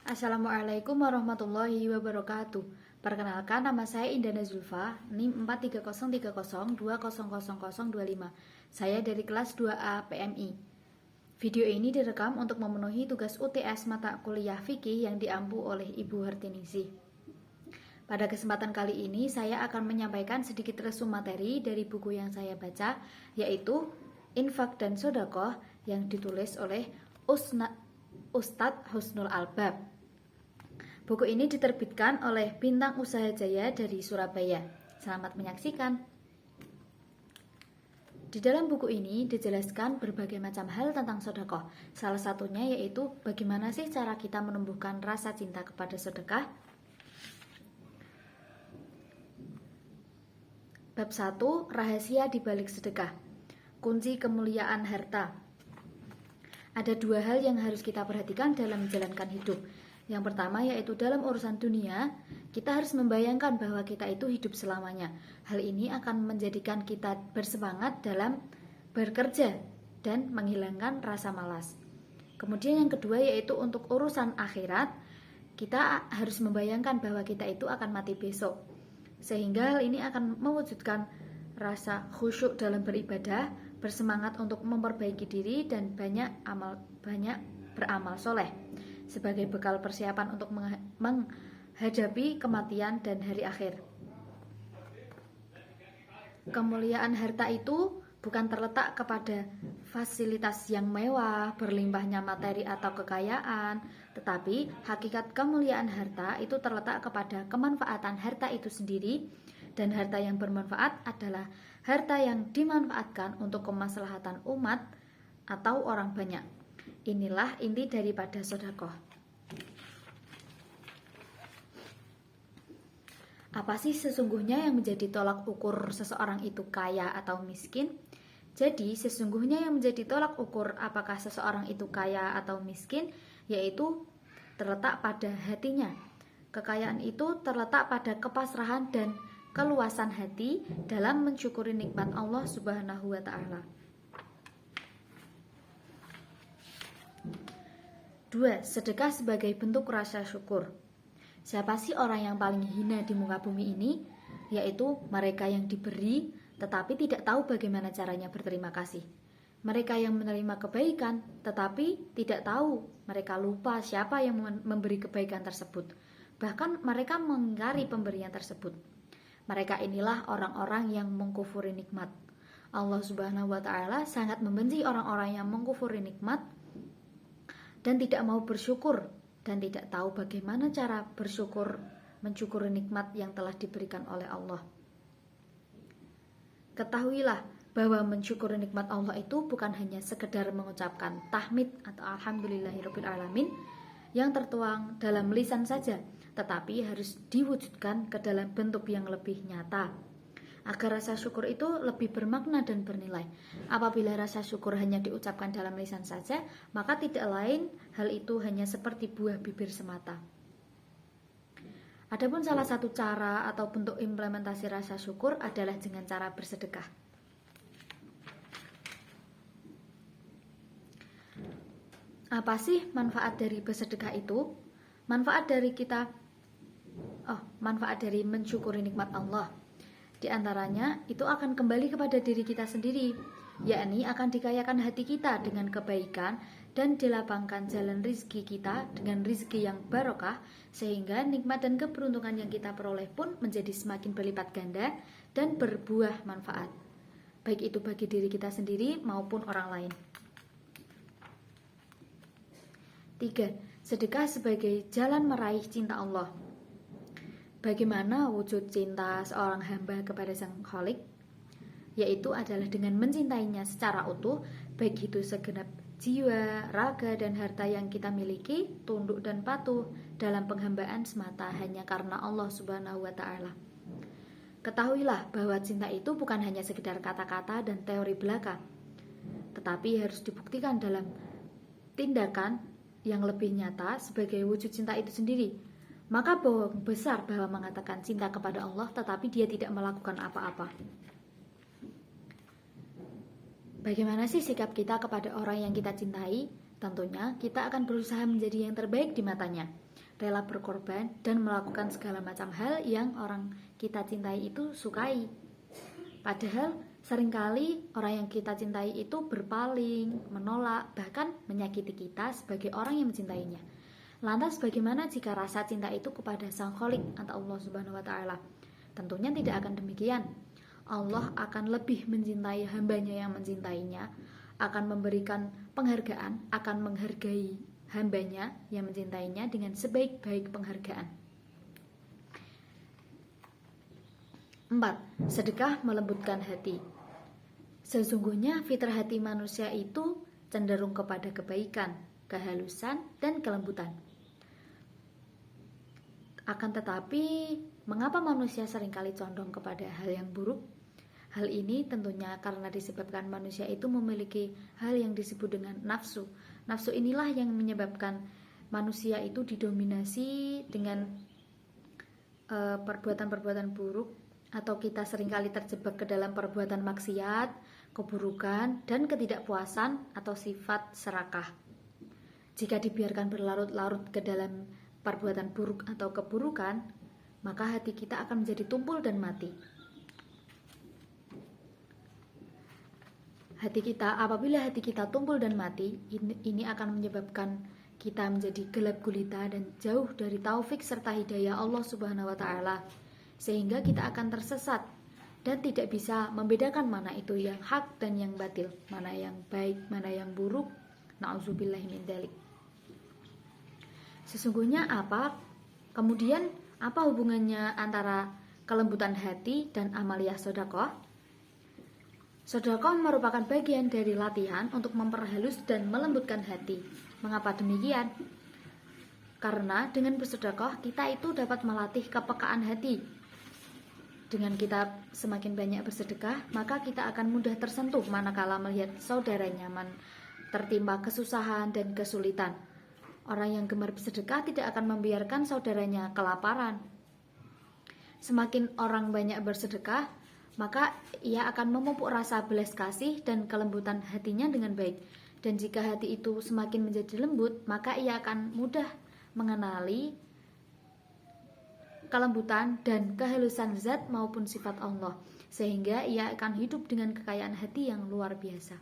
Assalamualaikum warahmatullahi wabarakatuh. Perkenalkan, nama saya Indana Zulfa, NIM 43030200025. Saya dari kelas 2A PMI. Video ini direkam untuk memenuhi tugas UTS mata kuliah fikih yang diampu oleh Ibu Hartinisi. Pada kesempatan kali ini saya akan menyampaikan sedikit resum materi dari buku yang saya baca, yaitu Infak dan Sodakoh yang ditulis oleh Ustadz Husnul Albab. Buku ini diterbitkan oleh Bintang Usaha Jaya dari Surabaya. Selamat menyaksikan. Di dalam buku ini dijelaskan berbagai macam hal tentang sedekah. Salah satunya yaitu bagaimana sih cara kita menumbuhkan rasa cinta kepada sedekah. Bab 1, rahasia di balik sedekah. Kunci kemuliaan harta. Ada dua hal yang harus kita perhatikan dalam menjalankan hidup. Yang pertama yaitu dalam urusan dunia, kita harus membayangkan bahwa kita itu hidup selamanya. Hal ini akan menjadikan kita bersemangat dalam bekerja dan menghilangkan rasa malas. Kemudian yang kedua yaitu untuk urusan akhirat, kita harus membayangkan bahwa kita itu akan mati besok. Sehingga hal ini akan mewujudkan rasa khusyuk dalam beribadah, bersemangat untuk memperbaiki diri dan banyak beramal soleh sebagai bekal persiapan untuk menghadapi kematian dan hari akhir. Kemuliaan harta itu bukan terletak kepada fasilitas yang mewah, berlimpahnya materi atau kekayaan, tetapi hakikat kemuliaan harta itu terletak kepada kemanfaatan harta itu sendiri, dan harta yang bermanfaat adalah harta yang dimanfaatkan untuk kemaslahatan umat atau orang banyak. Inilah inti daripada sedekah. Apa sih sesungguhnya yang menjadi tolak ukur seseorang itu kaya atau miskin? Jadi sesungguhnya yang menjadi tolak ukur apakah seseorang itu kaya atau miskin, yaitu terletak pada hatinya. Kekayaan itu terletak pada kepasrahan dan keluasan hati dalam mensyukuri nikmat Allah Subhanahu wa Ta'ala. 2. Sedekah sebagai bentuk rasa syukur. Siapa sih orang yang paling hina di muka bumi ini? Yaitu mereka yang diberi tetapi tidak tahu bagaimana caranya berterima kasih. Mereka yang menerima kebaikan tetapi tidak tahu, mereka lupa siapa yang memberi kebaikan tersebut. Bahkan mereka mengingkari pemberian tersebut. Mereka inilah orang-orang yang mengkufuri nikmat. Allah Subhanahu wa Ta'ala sangat membenci orang-orang yang mengkufuri nikmat dan tidak mau bersyukur dan tidak tahu bagaimana cara mensyukuri nikmat yang telah diberikan oleh Allah. Ketahuilah bahwa mensyukuri nikmat Allah itu bukan hanya sekedar mengucapkan tahmid atau alhamdulillahirabbil alamin yang tertuang dalam lisan saja, tetapi harus diwujudkan ke dalam bentuk yang lebih nyata. Agar rasa syukur itu lebih bermakna dan bernilai. Apabila rasa syukur hanya diucapkan dalam lisan saja, maka tidak lain hal itu hanya seperti buah bibir semata. Adapun salah satu cara atau bentuk implementasi rasa syukur adalah dengan cara bersedekah. Apa sih manfaat dari bersedekah itu? Manfaat dari mensyukuri nikmat Allah. Di antaranya itu akan kembali kepada diri kita sendiri, yakni akan dikayakan hati kita dengan kebaikan dan dilapangkan jalan rizki kita dengan rizki yang barokah, sehingga nikmat dan keberuntungan yang kita peroleh pun menjadi semakin berlipat ganda dan berbuah manfaat, baik itu bagi diri kita sendiri maupun orang lain. 3. Sedekah sebagai jalan meraih cinta Allah. Bagaimana wujud cinta seorang hamba kepada Sang Khalik? Yaitu adalah dengan mencintainya secara utuh, baik itu segenap jiwa, raga, dan harta yang kita miliki, tunduk dan patuh dalam penghambaan semata hanya karena Allah Subhanahu wa Ta'ala. Ketahuilah bahwa cinta itu bukan hanya sekedar kata-kata dan teori belaka, tetapi harus dibuktikan dalam tindakan yang lebih nyata sebagai wujud cinta itu sendiri. Maka bohong besar bahwa mengatakan cinta kepada Allah tetapi dia tidak melakukan apa-apa. Bagaimana sih sikap kita kepada orang yang kita cintai? Tentunya kita akan berusaha menjadi yang terbaik di matanya. rela berkorban, dan melakukan segala macam hal yang orang kita cintai itu sukai. Padahal seringkali orang yang kita cintai itu berpaling, menolak, bahkan menyakiti kita sebagai orang yang mencintainya. Lantas bagaimana jika rasa cinta itu kepada Sang Kholik atau Allah Subhanahu wa Ta'ala? Tentunya tidak akan demikian. Allah akan lebih mencintai hambanya yang mencintainya, akan memberikan penghargaan, akan menghargai hambanya yang mencintainya dengan sebaik-baik penghargaan. 4. Sedekah melembutkan hati. Sesungguhnya fitrah hati manusia itu cenderung kepada kebaikan, kehalusan, dan kelembutan. Akan tetapi, mengapa manusia seringkali condong kepada hal yang buruk? Hal ini tentunya karena disebabkan manusia itu memiliki hal yang disebut dengan nafsu. Nafsu inilah yang menyebabkan manusia itu didominasi dengan perbuatan-perbuatan buruk, atau kita seringkali terjebak ke dalam perbuatan maksiat, keburukan, dan ketidakpuasan atau sifat serakah. Jika dibiarkan berlarut-larut ke dalam perbuatan buruk atau keburukan, maka hati kita akan menjadi tumpul dan mati. Apabila hati kita tumpul dan mati, ini akan menyebabkan kita menjadi gelap gulita dan jauh dari taufik serta hidayah Allah Subhanahu wa Ta'ala, sehingga kita akan tersesat dan tidak bisa membedakan mana itu yang hak dan yang batil, mana yang baik, mana yang buruk. Na'udzubillahi min dzalik. Sesungguhnya kemudian apa hubungannya antara kelembutan hati dan amaliyah sedekah? Sedekah merupakan bagian dari latihan untuk memperhalus dan melembutkan hati. Mengapa demikian? Karena dengan bersedekah kita itu dapat melatih kepekaan hati. Dengan kita semakin banyak bersedekah, maka kita akan mudah tersentuh manakala melihat saudaranya tertimpa kesusahan dan kesulitan. Orang yang gemar bersedekah tidak akan membiarkan saudaranya kelaparan. Semakin orang banyak bersedekah, maka ia akan memupuk rasa belas kasih dan kelembutan hatinya dengan baik. Dan jika hati itu semakin menjadi lembut, maka ia akan mudah mengenali kelembutan dan kehalusan zat maupun sifat Allah, sehingga ia akan hidup dengan kekayaan hati yang luar biasa.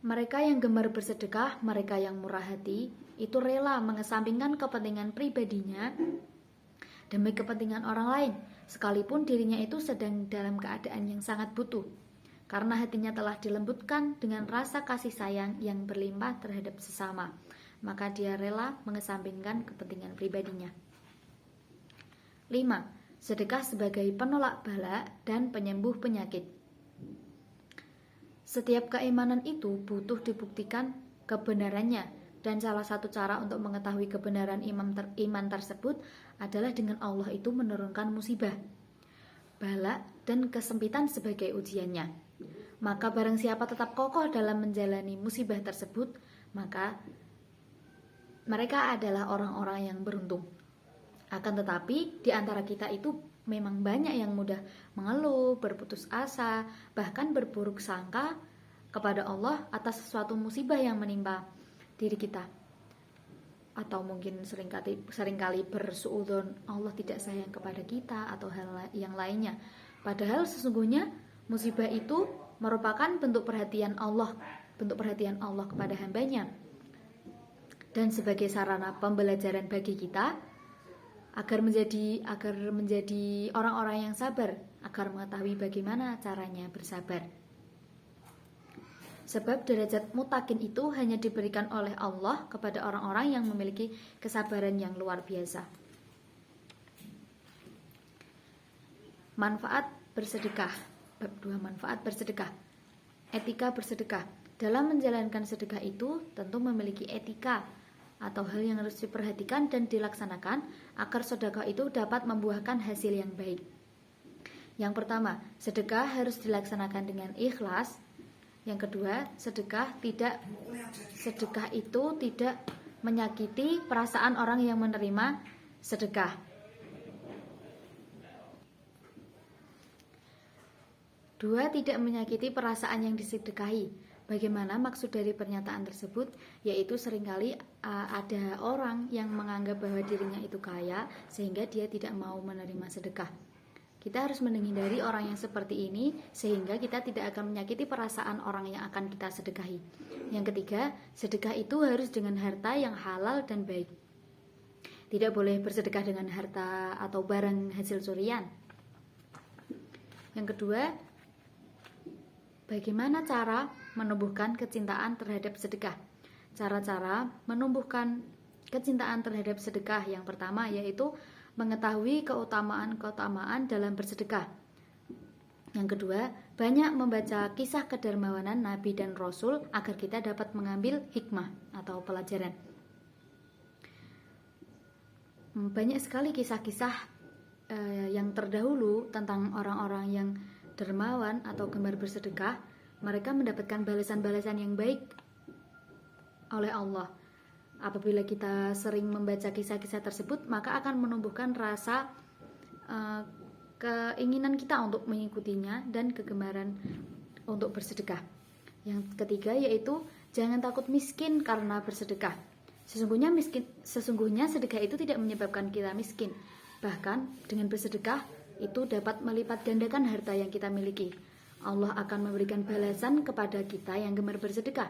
Mereka yang gemar bersedekah, mereka yang murah hati, itu rela mengesampingkan kepentingan pribadinya demi kepentingan orang lain, sekalipun dirinya itu sedang dalam keadaan yang sangat butuh, karena hatinya telah dilembutkan dengan rasa kasih sayang yang berlimpah terhadap sesama, maka dia rela mengesampingkan kepentingan pribadinya. 5. Sedekah sebagai penolak bala dan penyembuh penyakit. Setiap keimanan itu butuh dibuktikan kebenarannya, dan salah satu cara untuk mengetahui kebenaran iman tersebut adalah dengan Allah itu menurunkan musibah, bala, dan kesempitan sebagai ujiannya. Maka barang siapa tetap kokoh dalam menjalani musibah tersebut, maka mereka adalah orang-orang yang beruntung. Akan tetapi di antara kita itu memang banyak yang mudah mengeluh, berputus asa, bahkan berburuk sangka kepada Allah atas sesuatu musibah yang menimpa diri kita. Atau mungkin seringkali bersuudzon Allah tidak sayang kepada kita atau hal yang lainnya. Padahal sesungguhnya musibah itu merupakan bentuk perhatian Allah kepada hambanya, dan sebagai sarana pembelajaran bagi kita agar menjadi orang-orang yang sabar, agar mengetahui bagaimana caranya bersabar. Sebab derajat mutakin itu hanya diberikan oleh Allah kepada orang-orang yang memiliki kesabaran yang luar biasa. Manfaat bersedekah. Bab 2, manfaat bersedekah. Etika bersedekah. Dalam menjalankan sedekah itu tentu memiliki etika atau hal yang harus diperhatikan dan dilaksanakan agar sedekah itu dapat membuahkan hasil yang baik. Yang pertama, sedekah harus dilaksanakan dengan ikhlas. Yang kedua, sedekah itu tidak menyakiti perasaan orang yang menerima sedekah. Dua, tidak menyakiti perasaan yang disedekahi. Bagaimana maksud dari pernyataan tersebut? Yaitu seringkali ada orang yang menganggap bahwa dirinya itu kaya sehingga dia tidak mau menerima sedekah. Kita harus menghindari orang yang seperti ini sehingga kita tidak akan menyakiti perasaan orang yang akan kita sedekahi. Yang ketiga, sedekah itu harus dengan harta yang halal dan baik. Tidak boleh bersedekah dengan harta atau barang hasil curian. Yang kedua, bagaimana cara menumbuhkan kecintaan terhadap sedekah? Cara-cara menumbuhkan kecintaan terhadap sedekah yang pertama yaitu mengetahui keutamaan-keutamaan dalam bersedekah. Yang kedua, banyak membaca kisah kedermawanan Nabi dan Rasul agar kita dapat mengambil hikmah atau pelajaran. Banyak sekali kisah-kisah yang terdahulu tentang orang-orang yang dermawan atau gemar bersedekah. Mereka mendapatkan balasan-balasan yang baik oleh Allah. Apabila kita sering membaca kisah-kisah tersebut, maka akan menumbuhkan rasa keinginan kita untuk mengikutinya dan kegemaran untuk bersedekah. Yang ketiga yaitu jangan takut miskin karena bersedekah. Sesungguhnya sedekah itu tidak menyebabkan kita miskin. Bahkan dengan bersedekah itu dapat melipat gandakan harta yang kita miliki. Allah akan memberikan balasan kepada kita yang gemar bersedekah.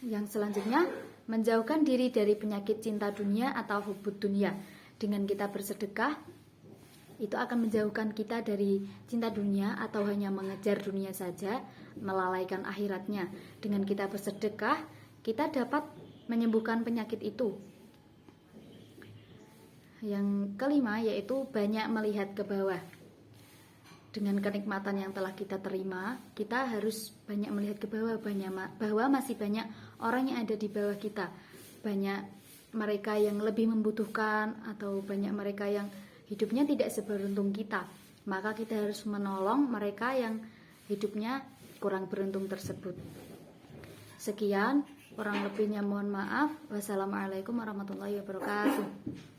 Yang selanjutnya, menjauhkan diri dari penyakit cinta dunia atau hubud dunia. Dengan kita bersedekah, itu akan menjauhkan kita dari cinta dunia atau hanya mengejar dunia saja, melalaikan akhiratnya. Dengan kita bersedekah, kita dapat menyembuhkan penyakit itu. Yang kelima yaitu banyak melihat ke bawah. Dengan kenikmatan yang telah kita terima, kita harus banyak melihat ke bawah, bahwa masih banyak orang yang ada di bawah kita. Banyak mereka yang lebih membutuhkan atau banyak mereka yang hidupnya tidak seberuntung kita. Maka kita harus menolong mereka yang hidupnya kurang beruntung tersebut. Sekian, kurang lebihnya mohon maaf. Wassalamualaikum warahmatullahi wabarakatuh.